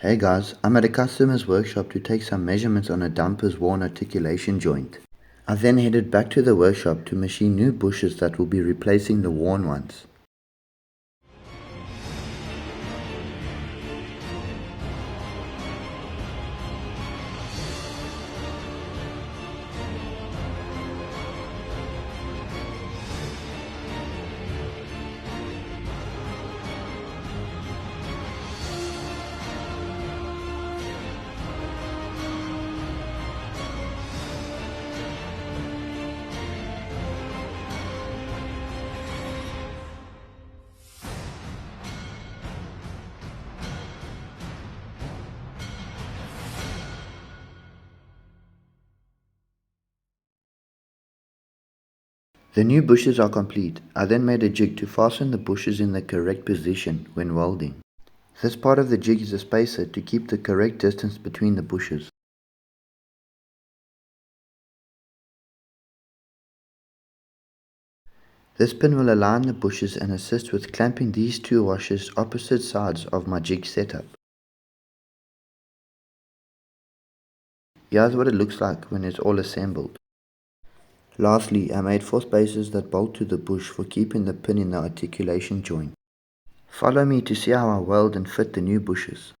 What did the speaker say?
Hey guys, I'm at a customer's workshop to take some measurements on a dumper's worn articulation joint. I then headed back to the workshop to machine new bushes that will be replacing the worn ones. The new bushes are complete. I then made a jig to fasten the bushes in the correct position when welding. This part of the jig is a spacer to keep the correct distance between the bushes. This pin will align the bushes and assist with clamping these two washers opposite sides of my jig setup. Here's what it looks like when it's all assembled. Lastly, I made 4 spacers that bolt to the bush for keeping the pin in the articulation joint. Follow me to see how I weld and fit the new bushes.